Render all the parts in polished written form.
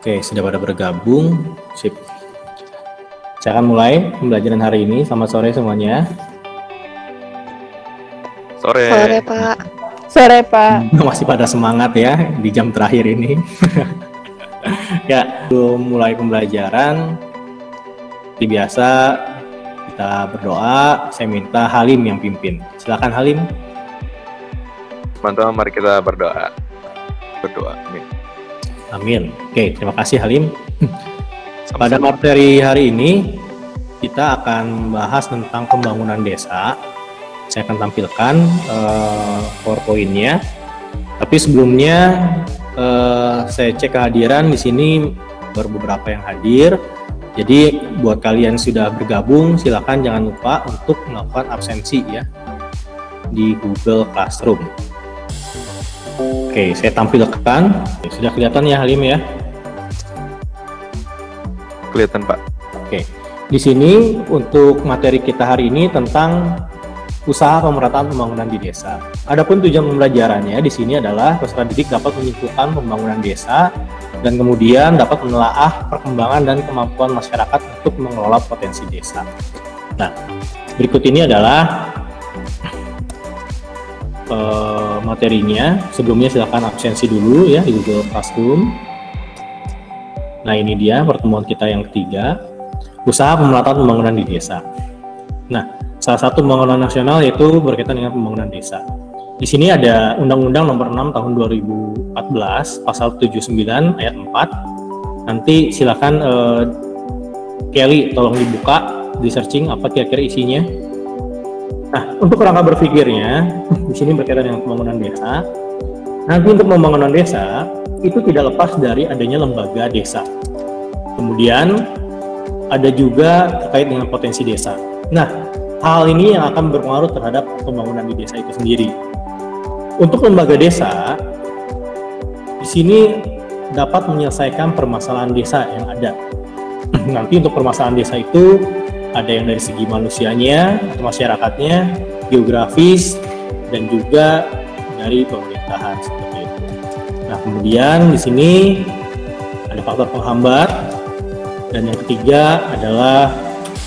Oke, sudah pada bergabung. Sip. Saya akan mulai pembelajaran hari ini. Selamat sore semuanya. Sore. Sore, Pak. Sore, Pak. Masih pada semangat ya di jam terakhir ini. Ya, sebelum mulai pembelajaran, seperti biasa kita berdoa. Saya minta Halim yang pimpin. Silakan Halim. Teman-teman, mari kita berdoa. Amin. Amin. Oke, terima kasih Halim. Pada materi hari ini kita akan membahas tentang pembangunan desa. Saya akan tampilkan PowerPoint-nya. Tapi sebelumnya saya cek kehadiran di sini baru beberapa yang hadir. Jadi buat kalian sudah bergabung, silakan jangan lupa untuk melakukan absensi ya di Google Classroom. Oke, saya tampilkan. Sudah kelihatan ya Halim ya? Kelihatan, Pak. Oke. Di sini untuk materi kita hari ini tentang usaha pemerataan pembangunan di desa. Adapun tujuan pembelajarannya di sini adalah peserta didik dapat menyimpulkan pembangunan desa dan kemudian dapat menelaah perkembangan dan kemampuan masyarakat untuk mengelola potensi desa. Nah, berikut ini adalah materinya. Sebelumnya silakan absensi dulu ya di Google Classroom. Nah, ini dia pertemuan kita yang ketiga, usaha pemerataan pembangunan di desa. Nah, salah satu pembangunan nasional yaitu berkaitan dengan pembangunan desa. Di sini ada Undang-Undang Nomor 6 Tahun 2014 Pasal 79 Ayat 4. Nanti silakan Kelly tolong dibuka, di searching apa kira-kira isinya. Nah, untuk kerangka berpikirnya, di sini berkaitan dengan pembangunan desa. Nanti untuk pembangunan desa, itu tidak lepas dari adanya lembaga desa. Kemudian, ada juga terkait dengan potensi desa. Nah, hal ini yang akan berpengaruh terhadap pembangunan di desa itu sendiri. Untuk lembaga desa, di sini dapat menyelesaikan permasalahan desa yang ada. Nanti untuk permasalahan desa itu, ada yang dari segi manusianya atau masyarakatnya, geografis, dan juga dari pemerintahan seperti itu. Nah, kemudian di sini ada faktor penghambat, dan yang ketiga adalah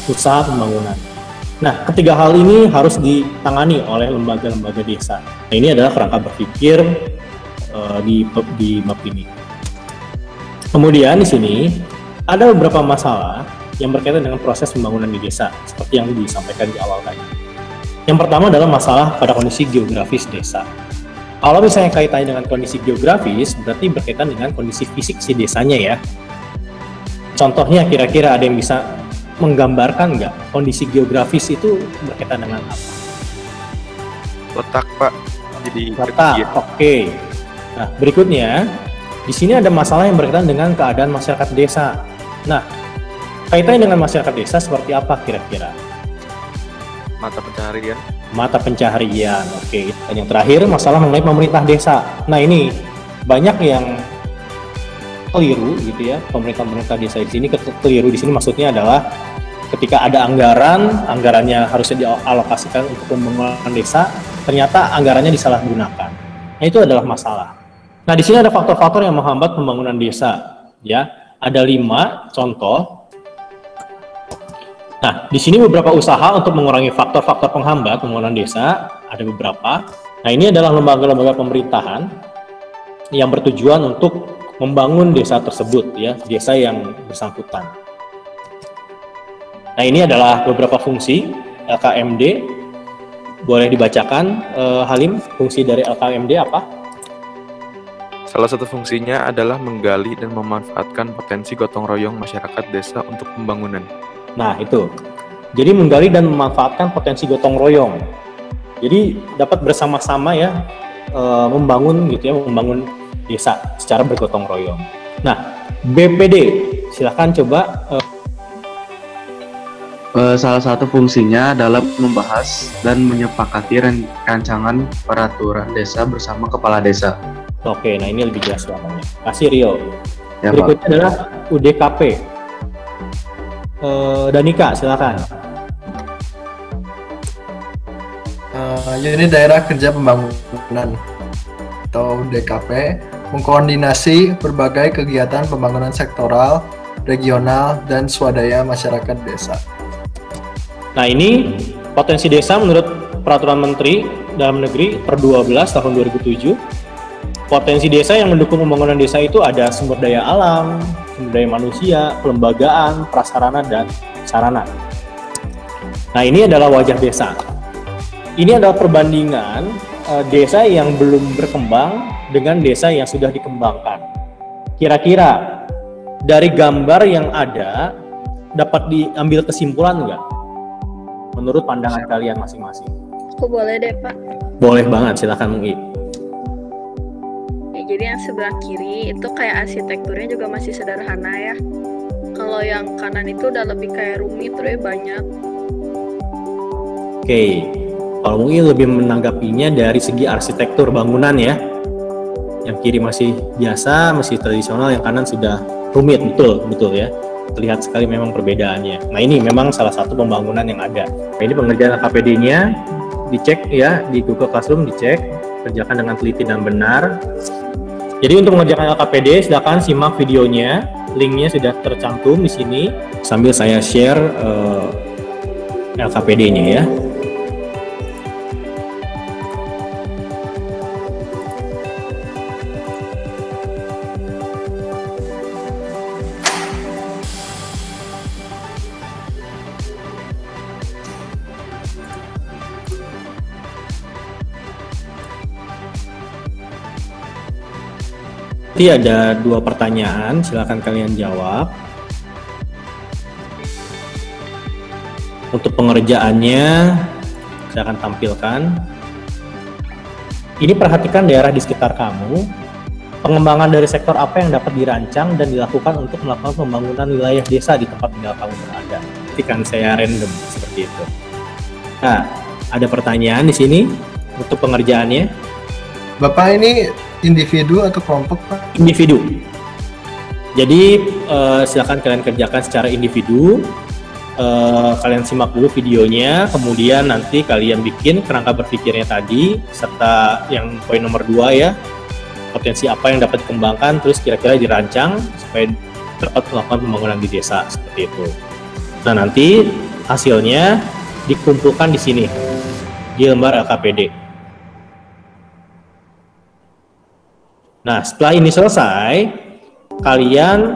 usaha pembangunan. Nah, ketiga hal ini harus ditangani oleh lembaga-lembaga desa. Nah, ini adalah kerangka berpikir di map ini. Kemudian di sini ada beberapa masalah yang berkaitan dengan proses pembangunan di desa, seperti yang disampaikan di awal tadi. Yang pertama adalah masalah pada kondisi geografis desa. Kalau misalnya kaitannya dengan kondisi geografis, berarti berkaitan dengan kondisi fisik si desanya ya. Contohnya kira-kira ada yang bisa menggambarkan nggak kondisi geografis itu berkaitan dengan apa? Letak, Pak. Jadi letak, oke. Nah, berikutnya, di sini ada masalah yang berkaitan dengan keadaan masyarakat desa. Nah, kaitannya dengan masyarakat desa seperti apa kira-kira? Mata pencaharian. Mata pencaharian, oke. Dan yang terakhir, masalah mengenai pemerintah desa. Nah, ini banyak yang keliru gitu ya, pemerintah desa di sini keliru di sini maksudnya adalah ketika ada anggarannya harusnya dialokasikan untuk pembangunan desa, ternyata anggarannya disalahgunakan. Nah, itu adalah masalah. Nah, di sini ada faktor-faktor yang menghambat pembangunan desa, ya. Ada 5 contoh. Nah, di sini beberapa usaha untuk mengurangi faktor-faktor penghambat pembangunan desa, ada beberapa. Nah, ini adalah lembaga-lembaga pemerintahan yang bertujuan untuk membangun desa tersebut, ya, desa yang bersangkutan. Nah, ini adalah beberapa fungsi LKMD. Boleh dibacakan, Halim, fungsi dari LKMD apa? Salah satu fungsinya adalah menggali dan memanfaatkan potensi gotong royong masyarakat desa untuk pembangunan. Nah, itu. Jadi menggali dan memanfaatkan potensi gotong royong. Jadi dapat bersama-sama ya membangun gitu ya, membangun desa secara bergotong royong. Nah, BPD, silakan coba. Salah satu fungsinya adalah membahas dan menyepakati rancangan peraturan desa bersama kepala desa. Oke, nah ini lebih jelas namanya. Kasih Rio. Ya, berikutnya Pak. adalah UDKP. Danika, silakan. Unit Daerah Kerja Pembangunan atau DKP mengkoordinasi berbagai kegiatan pembangunan sektoral, regional, dan swadaya masyarakat desa. Nah, ini potensi desa menurut Peraturan Menteri Dalam Negeri per 12 tahun 2007. Potensi desa yang mendukung pembangunan desa itu ada sumber daya alam, sumber daya manusia, kelembagaan, prasarana, dan sarana. Nah, ini adalah wajah desa. Ini adalah perbandingan desa yang belum berkembang dengan desa yang sudah dikembangkan. Kira-kira dari gambar yang ada dapat diambil kesimpulan nggak? Menurut pandangan kalian masing-masing. Aku boleh deh, Pak. Boleh banget, silakan Mui. Ya, jadi yang sebelah kiri itu kayak arsitekturnya juga masih sederhana ya. Kalau yang kanan itu udah lebih kayak rumit, terus banyak. Oke, kalau Mui lebih menanggapinya dari segi arsitektur bangunan ya. Yang kiri masih biasa, masih tradisional, yang kanan sudah rumit, betul ya. Terlihat sekali memang perbedaannya. Nah, ini memang salah satu pembangunan yang ada. Nah, ini pengerjaan LKPD-nya dicek ya di Google Classroom, dicek, kerjakan dengan teliti dan benar. Jadi untuk mengerjakan LKPD silakan simak videonya, linknya sudah tercantum di sini sambil saya share LKPD-nya ya. Nanti ada 2 pertanyaan, silakan kalian jawab. Untuk pengerjaannya, saya akan tampilkan. Ini perhatikan daerah di sekitar kamu. Pengembangan dari sektor apa yang dapat dirancang dan dilakukan untuk melakukan pembangunan wilayah desa di tempat tinggal kamu berada. Ketika saya random seperti itu. Nah, ada pertanyaan di sini untuk pengerjaannya. Bapak ini individu atau kelompok, Pak? Individu. Jadi silakan kalian kerjakan secara individu. Kalian simak dulu videonya, kemudian nanti kalian bikin kerangka berpikirnya tadi, serta yang poin nomor 2 ya, potensi apa yang dapat dikembangkan, terus kira-kira dirancang supaya dapat melakukan pembangunan di desa seperti itu. Nah, nanti hasilnya dikumpulkan di sini di lembar LKPD. Nah, setelah ini selesai, kalian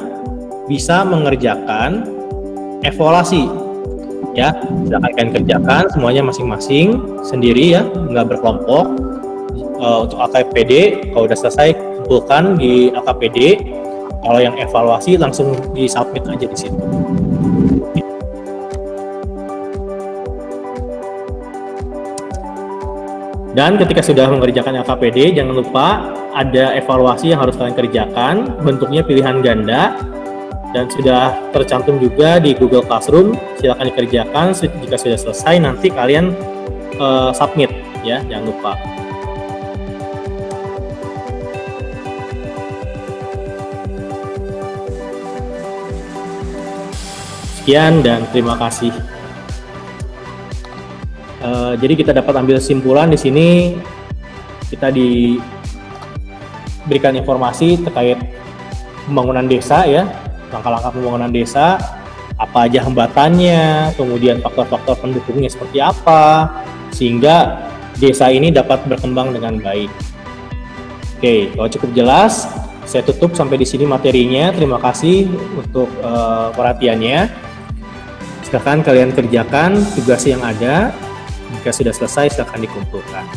bisa mengerjakan evaluasi. Ya, silakan kalian kerjakan semuanya masing-masing sendiri ya, nggak berkelompok. Untuk LKPD, kalau udah selesai kumpulkan di LKPD. Kalau yang evaluasi langsung di-submit aja di situ. Dan ketika sudah mengerjakan LKPD, jangan lupa ada evaluasi yang harus kalian kerjakan, bentuknya pilihan ganda, dan sudah tercantum juga di Google Classroom. Silakan dikerjakan, jika sudah selesai nanti kalian submit ya, jangan lupa. Sekian dan terima kasih. Jadi kita dapat ambil kesimpulan di sini, kita diberikan informasi terkait pembangunan desa ya, langkah-langkah pembangunan desa, apa aja hambatannya, kemudian faktor-faktor pendukungnya seperti apa, sehingga desa ini dapat berkembang dengan baik. Oke, kalau cukup jelas, saya tutup sampai di sini materinya. Terima kasih untuk perhatiannya. Silakan kalian kerjakan tugas yang ada. Jika sudah selesai, silakan dikumpulkan.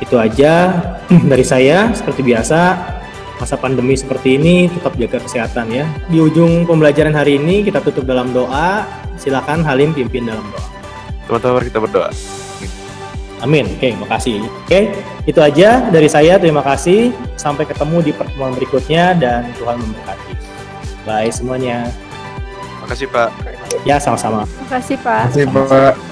Itu aja dari saya. Seperti biasa, masa pandemi seperti ini tetap jaga kesehatan ya. Di ujung pembelajaran hari ini kita tutup dalam doa. Silakan Halim pimpin dalam doa. Teman-teman kita berdoa. Amin. Oke, makasih. Oke, itu aja dari saya. Terima kasih. Sampai ketemu di pertemuan berikutnya dan Tuhan memberkati. Bye semuanya. Makasih Pak. Ya, sama-sama. Terima kasih, Pak. Terima kasih, Pak.